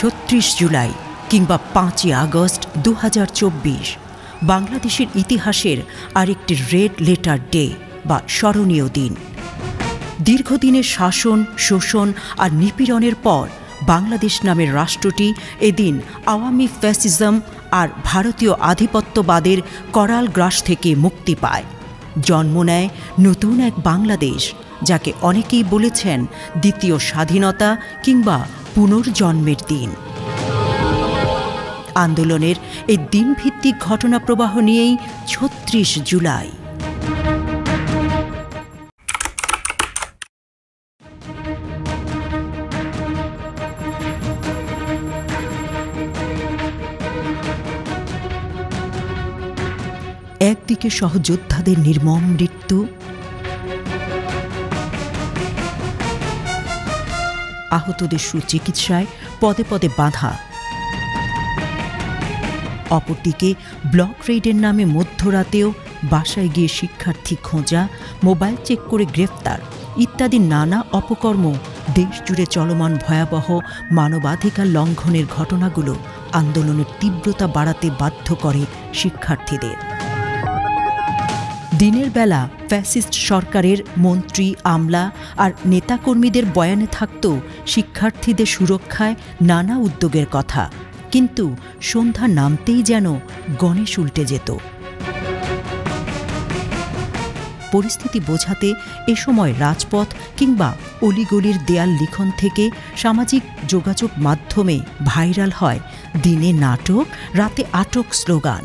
৩৬ জুলাই কিংবা ৫ই আগস্ট ২০২৪ বাংলাদেশের ইতিহাসের আরেকটি রেড লেটার ডে বা স্মরণীয় দিন। দীর্ঘদিনের শাসন, শোষণ আর নিপীড়নের পর বাংলাদেশ নামের রাষ্ট্রটি এদিন আওয়ামী ফ্যাসিজম আর ভারতীয় আধিপত্যবাদের করাল গ্রাস থেকে মুক্তি পায়। জন্ম নেয় নতুন এক বাংলাদেশ, যাকে অনেকেই বলেছেন দ্বিতীয় স্বাধীনতা কিংবা পুনর্জন্মের দিন। আন্দোলনের এই দিনভিত্তিক ঘটনা প্রবাহ নিয়েই ৩৬ জুলাই। একদিকে সহযোদ্ধাদের নির্মম মৃত্যু, আহতদের সুচিকিৎসায় পদে পদে বাধা, অপরদিকে ব্লক রেইডের নামে মধ্যরাতেও বাসায় গিয়ে শিক্ষার্থী খোঁজা, মোবাইল চেক করে গ্রেফতার ইত্যাদি নানা অপকর্ম দেশজুড়ে চলমান ভয়াবহ মানবাধিকার লঙ্ঘনের ঘটনাগুলো আন্দোলনের তীব্রতা বাড়াতে বাধ্য করে শিক্ষার্থীদের। দিনের বেলা ফ্যাসিস্ট সরকারের মন্ত্রী, আমলা আর নেতাকর্মীদের বয়ানে থাকত শিক্ষার্থীদের সুরক্ষায় নানা উদ্যোগের কথা, কিন্তু সন্ধ্যা নামতেই যেন গণেশ উল্টে যেত। পরিস্থিতি বোঝাতে এ সময় রাজপথ কিংবা অলিগলির দেয়াল লিখন থেকে সামাজিক যোগাযোগ মাধ্যমে ভাইরাল হয় দিনে নাটক, রাতে আটক স্লোগান।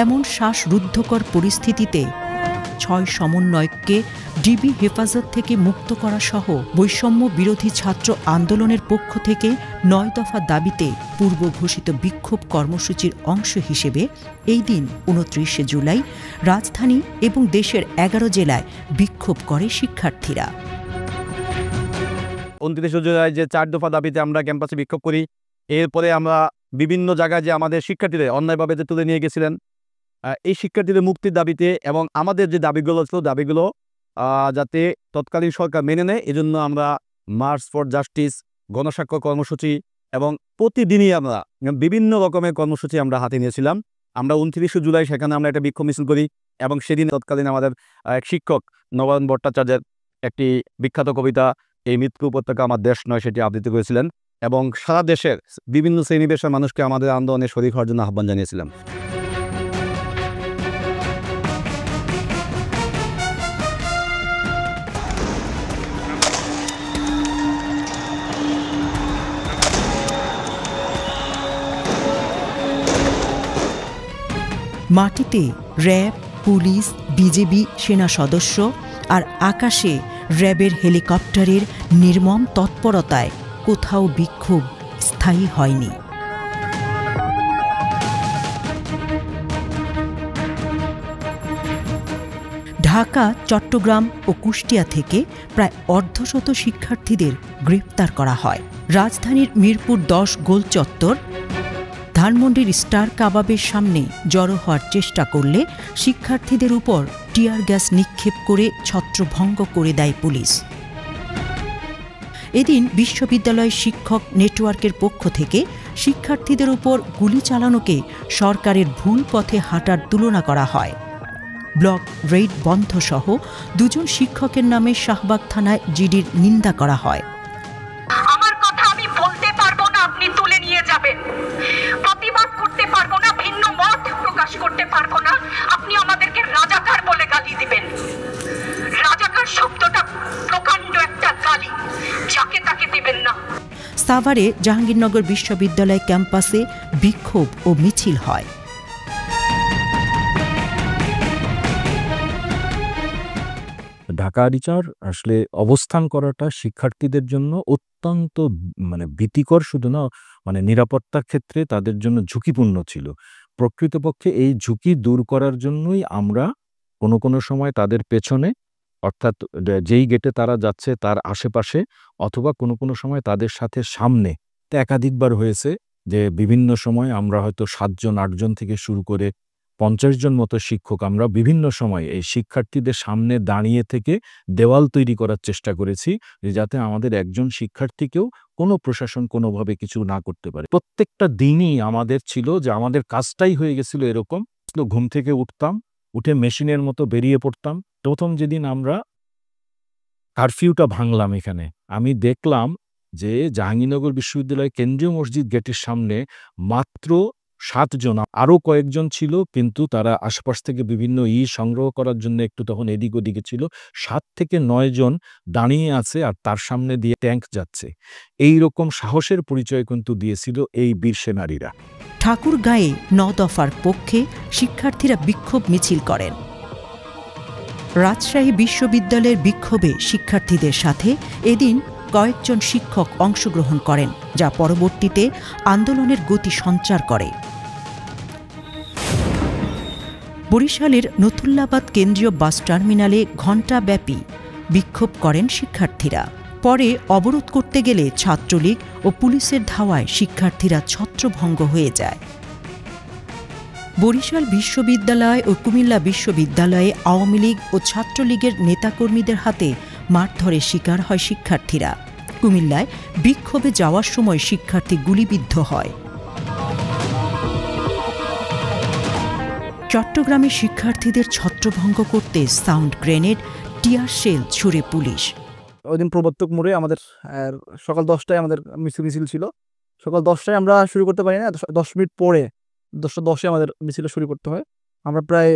এমন শ্বাসরুদ্ধকর পরিস্থিতিতে ৬ সমন্বয়ককে ডিবি হেফাজত থেকে মুক্ত করা সহ বৈষম্য বিরোধী ছাত্র আন্দোলনের পক্ষ থেকে ৯ দফা দাবিতে পূর্ব ঘোষিত বিক্ষোভ কর্মসূচির অংশ হিসেবে এই দিন ২৯ জুলাই রাজধানী এবং দেশের ১১ জেলায় বিক্ষোভ করে শিক্ষার্থীরা। ২৯ জুলাই যে ৪ দফা দাবিতে আমরা ক্যাম্পাসে বিক্ষোভ করি, এরপরে আমরা বিভিন্ন জায়গায় যে আমাদের শিক্ষার্থীদের অন্যায়ভাবে যে তুলে নিয়ে গেছিলেন, এই শিক্ষার্থীদের মুক্তির দাবিতে এবং আমাদের যে দাবিগুলো ছিল, দাবিগুলো যাতে তৎকালীন সরকার মেনে নেয়, এজন্য আমরা মার্চ ফর জাস্টিস, গণস্বাক্ষর কর্মসূচি এবং প্রতিদিনই আমরা বিভিন্ন রকমের কর্মসূচি আমরা হাতে নিয়েছিলাম। আমরা ২৯ জুলাই সেখানে আমরা একটা বিক্ষোভ মিছিল করি এবং সেদিন তৎকালীন আমাদের এক শিক্ষক নবায়ন ভট্টাচার্যের একটি বিখ্যাত কবিতা এই মৃত্যু উপত্যকা আমার দেশ নয় সেটি আবৃত্তি করেছিলেন এবং সারা দেশের বিভিন্ন শ্রেণী-পেশার মানুষকে আমাদের আন্দোলনে শরীক হওয়ার জন্য আহ্বান জানিয়েছিলাম। মাটিতে র্যাব, পুলিশ, বিজেপি সেনা সদস্য আর আকাশে র্যাবের হেলিকপ্টারের নির্মম তৎপরতায় কোথাও বিক্ষোভ স্থায়ী হয়নি। ঢাকা, চট্টগ্রাম ও কুষ্টিয়া থেকে প্রায় অর্ধশত শিক্ষার্থীদের গ্রেপ্তার করা হয়। রাজধানীর মিরপুর ১০ গোল চত্বর, ধানমন্ডির স্টার কাবাবের সামনে জড়ো হওয়ার চেষ্টা করলে শিক্ষার্থীদের উপর টিয়ার গ্যাস নিক্ষেপ করে ছত্রভঙ্গ করে দেয় পুলিশ। এদিন বিশ্ববিদ্যালয় শিক্ষক নেটওয়ার্কের পক্ষ থেকে শিক্ষার্থীদের উপর গুলি চালানোকে সরকারের ভুল পথে হাঁটার তুলনা করা হয়। ব্লক রেইড বন্ধ সহ ২ জন শিক্ষকের নামে শাহবাগ থানায় জিডির নিন্দা করা হয়। আমার কথা আমি বলতে পারবো না, আপনি তুলে নিয়ে যাবেন। প্রতিবাদ করতে পারবো না, ভিন্ন মত প্রকাশ করতে পারবো না, আপনি আমাদেরকে রাজাকার বলে গালি দিবেন। রাজাকার শব্দটা প্রকাণ্ড একটা গালি, যাকে তাকে দিবেন না। সাভারে জাহাঙ্গীরনগর বিশ্ববিদ্যালয় ক্যাম্পাসে বিক্ষোভ ও মিছিল হয়। ঢাকা আরিচার আসলে অবস্থান করাটা শিক্ষার্থীদের জন্য অত্যন্ত ভীতিকর, শুধু না নিরাপত্তার ক্ষেত্রে তাদের জন্য ঝুঁকিপূর্ণ ছিল। প্রকৃতপক্ষে এই ঝুঁকি দূর করার জন্যই আমরা কোনো সময় তাদের পেছনে, অর্থাৎ যেই গেটে তারা যাচ্ছে তার আশেপাশে, অথবা কোনো সময় তাদের সাথে সামনে, একাধিকবার হয়েছে যে বিভিন্ন সময় আমরা হয়তো ৭ জন ৮ জন থেকে শুরু করে 50 জন মতো শিক্ষক আমরা বিভিন্ন সময় এই শিক্ষার্থীদের সামনে দাঁড়িয়ে থেকে দেওয়াল তৈরি করার চেষ্টা করেছি, যে যাতে আমাদের একজন শিক্ষার্থীকেও কোনো প্রশাসন কোনোভাবে কিছু না করতে পারে। প্রত্যেকটা দিনই আমাদের ছিল যে আমাদের কাজটাই হয়ে গেছিল এরকম, ঘুম থেকে উঠতাম, উঠে মেশিনের মতো বেরিয়ে পড়তাম। প্রথম যেদিন আমরা কারফিউটা ভাঙলাম এখানে, আমি দেখলাম যে জাহাঙ্গীরনগর বিশ্ববিদ্যালয় কেন্দ্রীয় মসজিদ গেটের সামনে মাত্র 7 জন, আরও কয়েকজন ছিল কিন্তু তারা আশপাশ থেকে বিভিন্ন সংগ্রহ করার জন্য একটু তখন এদিক ওদিকে ছিল। 7 থেকে 9 জন দাঁড়িয়ে আছে আর তার সামনে দিয়ে ট্যাঙ্ক যাচ্ছে। এই রকম সাহসের পরিচয় কিন্তু দিয়েছিল এই বীর সেনারীরা। ঠাকুরগাঁয়ে 9 দফার পক্ষে শিক্ষার্থীরা বিক্ষোভ মিছিল করেন। রাজশাহী বিশ্ববিদ্যালয়ের বিক্ষোভে শিক্ষার্থীদের সাথে এদিন কয়েকজন শিক্ষক অংশগ্রহণ করেন, যা পরবর্তীতে আন্দোলনের গতি সঞ্চার করে। বরিশালের নথুল্লাবাদ কেন্দ্রীয় বাস টার্মিনালে ঘণ্টাব্যাপী বিক্ষোভ করেন শিক্ষার্থীরা। পরে অবরোধ করতে গেলে ছাত্রলীগ ও পুলিশের ধাওয়ায় শিক্ষার্থীরা ছত্রভঙ্গ হয়ে যায়। বরিশাল বিশ্ববিদ্যালয় ও কুমিল্লা বিশ্ববিদ্যালয়ে আওয়ামী লীগ ও ছাত্রলীগের নেতাকর্মীদের হাতে মারধরের শিকার হয় শিক্ষার্থীরা। কুমিল্লায় বিক্ষোভে যাওয়ার সময় শিক্ষার্থী গুলিবিদ্ধ হয়। চট্টগ্রামে শিক্ষার্থীদের ছত্রভঙ্গ করতে সাউন্ড গ্রেনেড, টিয়ার শেল ছুড়ে পুলিশ। ওই দিন প্রবর্তক মোড়ে আমাদের সকাল 10টায় আমাদের মিছিল ছিল। সকাল 10টায় আমরা শুরু করতে পারি না, 10 মিনিট পরে 10:10 আমাদের মিছিল শুরু করতে হয়। আমরা প্রায়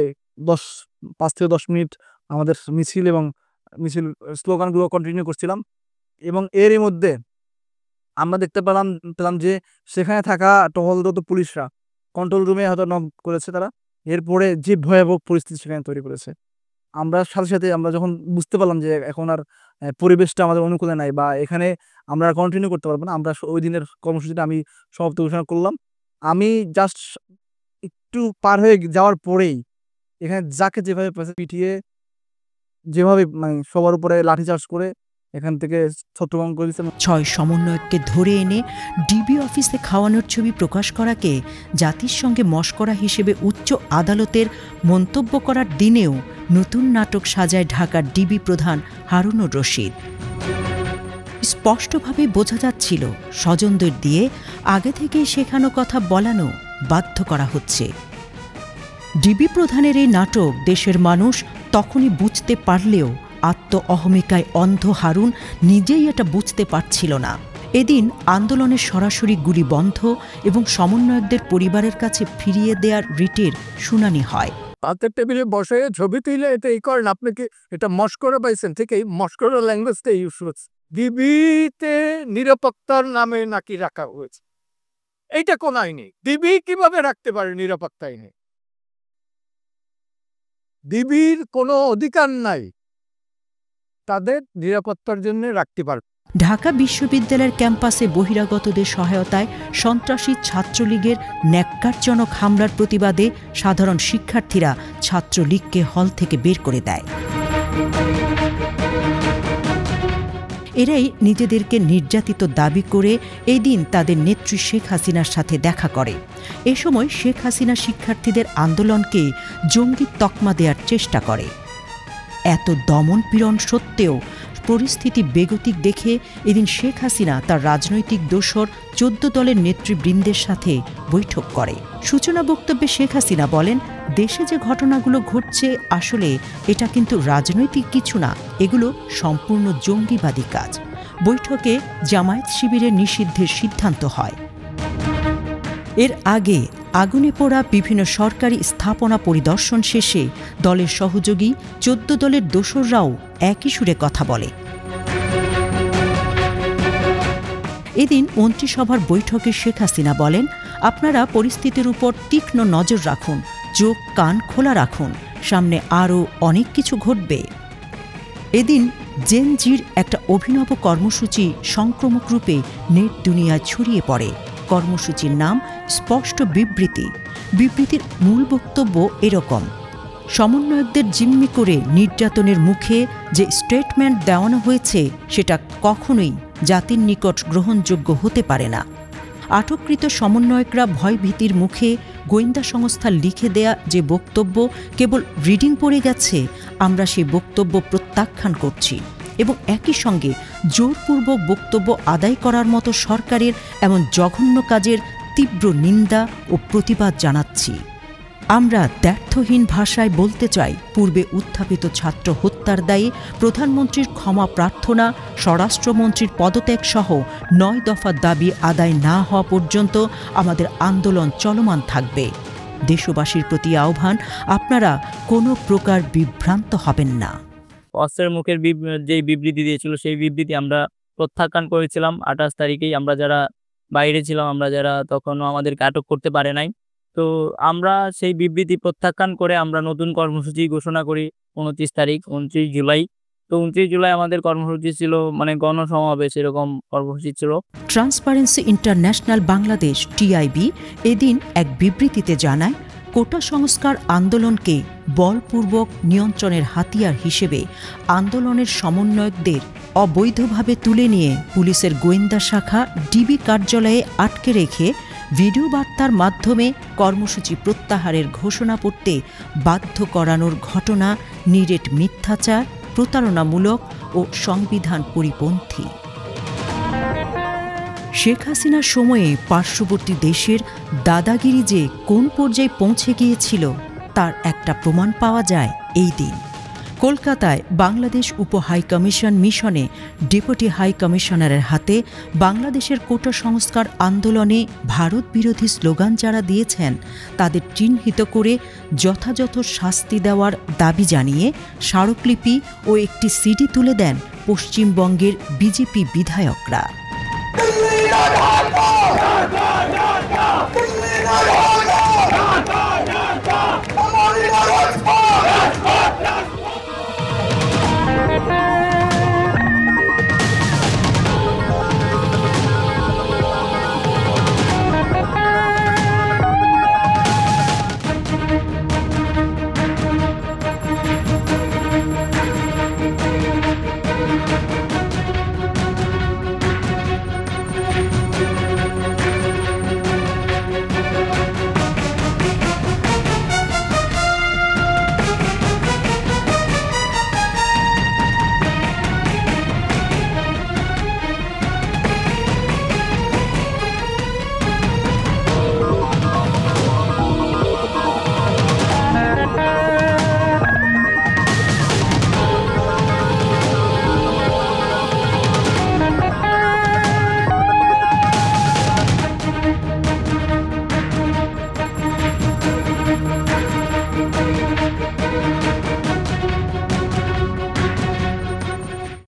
5 থেকে 10 মিনিট আমাদের মিছিল স্লোগানগুলো কন্টিনিউ করছিলাম। এবং এরই মধ্যে আমরা দেখতে পেলাম যে সেখানে থাকা টহলরত পুলিশরা কন্ট্রোল রুমে হয়তো নক করেছে তারা। এরপরে যে ভয়াবহ পরিস্থিতি সেখানে তৈরি করেছে, আমরা সাথে সাথে আমরা যখন বুঝতে পারলাম যে এখন আর পরিবেশটা আমাদের অনুকূলে নাই বা এখানে আমরা কন্টিনিউ করতে পারবো না, আমরা ওই দিনের কর্মসূচিটা আমি সমাপ্ত ঘোষণা করলাম। আমি জাস্ট একটু পার হয়ে যাওয়ার পরেই এখানে যাকে যেভাবে পিটিয়ে যেভাবে সবার উপরে লাঠিচার্জ করে এখান থেকে ছত্রভঙ্গ করে দিচ্ছে। 6 সমন্বয়ককে ধরে এনে ডিবি অফিসে খাওয়ানোর ছবি প্রকাশ করাকে জাতিসংঘে মশকরা হিসেবে উচ্চ আদালতের মন্তব্য করার দিনেও নতুন নাটক সাজায় ঢাকার ডিবি প্রধান হারুনুর রশিদ। স্পষ্টভাবে বোঝা যাচ্ছিল স্বজনদের দিয়ে আগে থেকেই শেখানো কথা বলানো বাধ্য করা হচ্ছে। ডিবি প্রধানের এই নাটক দেশের মানুষ তখনই বুঝতে পারলেও আত্ম অহমিকায় অন্ধ হারুন নিজেই এটা বুঝতে পারছিল না। এদিন আন্দোলনের সরাসরি গুলি বন্ধ এবং সমন্বয়কদের পরিবারের কাছে ফিরিয়ে দেওয়ার রিটের শুনানি হয়। পাতের টেবিলে বসে ছবি তুলে এটা এই করেন, আপনি কি এটা মস্করা পাইছেন? ঠিক এই মস্করা ল্যাঙ্গুয়েজটা ইউজ করছে। ডিবিতে নিরাপত্তার নামে নাকি রাখা হয়েছে, এইটা কোন আইনে? ডিবি কিভাবে রাখতে পারে নিরাপত্তা আইনে? ডিবির কোনো অধিকার নাই তাদের নিরাপত্তার জন্য রাখতে পারবে। ঢাকা বিশ্ববিদ্যালয়ের ক্যাম্পাসে বহিরাগতদের সহায়তায় সন্ত্রাসী ছাত্রলীগের ন্যাক্কারজনক হামলার প্রতিবাদে সাধারণ শিক্ষার্থীরা ছাত্রলীগকে হল থেকে বের করে দেয়। এরাই নিজেদেরকে নির্যাতিত দাবি করে এই দিন তাদের নেত্রী শেখ হাসিনার সাথে দেখা করে। এ সময় শেখ হাসিনা শিক্ষার্থীদের আন্দোলনকে জঙ্গি তকমা দেওয়ার চেষ্টা করে। এত দমন পীড়ন সত্ত্বেও পরিস্থিতি বেগতিক দেখে এদিন শেখ হাসিনা তার রাজনৈতিক দোসর 14 দলের নেতৃবৃন্দের সাথে বৈঠক করে। সূচনা বক্তব্যে শেখ হাসিনা বলেন, দেশে যে ঘটনাগুলো ঘটছে আসলে এটা কিন্তু রাজনৈতিক কিছু না, এগুলো সম্পূর্ণ জঙ্গিবাদী কাজ। বৈঠকে জামায়াত শিবিরের নিষিদ্ধের সিদ্ধান্ত হয়। এর আগে আগুনে পোড়া বিভিন্ন সরকারি স্থাপনা পরিদর্শন শেষে দলের সহযোগী 14 দলের দোসররাও একই সুরে কথা বলে। এদিন মন্ত্রিসভার বৈঠকে শেখ হাসিনা বলেন, আপনারা পরিস্থিতির উপর তীক্ষ্ণ নজর রাখুন, চোখ কান খোলা রাখুন, সামনে আরও অনেক কিছু ঘটবে। এদিন জেন জির একটা অভিনব কর্মসূচি সংক্রমক রূপে নেট দুনিয়ায় ছড়িয়ে পড়ে। কর্মসূচির নাম স্পষ্ট বিবৃতি। বিবৃতির মূল বক্তব্য এরকম: সমন্বয়কদের জিম্মি করে নির্যাতনের মুখে যে স্টেটমেন্ট দেওয়ানো হয়েছে সেটা কখনোই জাতির নিকট গ্রহণযোগ্য হতে পারে না। আটককৃত সমন্বয়করা ভয়ভীতির মুখে গোয়েন্দা সংস্থার লিখে দেয়া যে বক্তব্য কেবল রিডিং পড়ে গেছে, আমরা সেই বক্তব্য প্রত্যাখ্যান করছি এবং একই সঙ্গে জোরপূর্বক বক্তব্য আদায় করার মতো সরকারের এমন জঘন্য কাজের তীব্র নিন্দা ও প্রতিবাদ জানাচ্ছি। আমরা দ্ব্যর্থহীন ভাষায় বলতে চাই, পূর্বে উত্থাপিত ছাত্র হত্যার দায়ে প্রধানমন্ত্রীর ক্ষমা প্রার্থনা, স্বরাষ্ট্রমন্ত্রীর পদত্যাগ সহ ৯ দফা দাবি আদায় না হওয়া পর্যন্ত আমাদের আন্দোলন চলমান থাকবে। দেশবাসীর প্রতি আহ্বান, আপনারা কোনো প্রকার বিভ্রান্ত হবেন না। অস্ত্রের মুখের যে বিবৃতি দিয়েছিল সেই বিবৃতি আমরা প্রত্যাখ্যান করেছিলাম ২৮ তারিখেই। আমরা যারা বাইরে ছিলাম, আমরা যারা তখনও আমাদেরকে আটক করতে পারে নাই, তো আমরা সেই বিবৃতি প্রত্যাখ্যান করে আমরা নতুন কর্মসূচি ঘোষণা করি ২৯ তারিখ, ২৯ জুলাই। তো ২৯ জুলাই আমাদের কর্মসূচি ছিল মানে গণসমাবেশ, এরকম কর্মসূচি ছিল। ট্রান্সপারেন্সি ইন্টারন্যাশনাল বাংলাদেশ টিআইবি এদিন এক বিবৃতিতে জানায়, কোটা সংস্কার আন্দোলনকে বলপূর্বক নিয়ন্ত্রণের হাতিয়ার হিসেবে আন্দোলনের সমন্বয়কদের অবৈধভাবে তুলে নিয়ে পুলিশের গোয়েন্দা শাখা ডিবি কার্যালয়ে আটকে রেখে ভিডিও বার্তার মাধ্যমে কর্মসূচি প্রত্যাহারের ঘোষণা করতে বাধ্য করানোর ঘটনা নিরেট মিথ্যাচার, প্রতারণামূলক ও সংবিধান পরিপন্থী। শেখ হাসিনার সময়ে পার্শ্ববর্তী দেশের দাদাগিরি যে কোন পর্যায়ে পৌঁছে গিয়েছিল তার একটা প্রমাণ পাওয়া যায় এই দিন। কলকাতায় বাংলাদেশ উপ হাইকমিশন মিশনে ডেপুটি হাই কমিশনারের হাতে বাংলাদেশের কোটা সংস্কার আন্দোলনে ভারত বিরোধী স্লোগান যারা দিয়েছেন তাদের চিহ্নিত করে যথাযথ শাস্তি দেওয়ার দাবি জানিয়ে স্মারকলিপি ও একটি সিডি তুলে দেন পশ্চিমবঙ্গের বিজেপি বিধায়করা।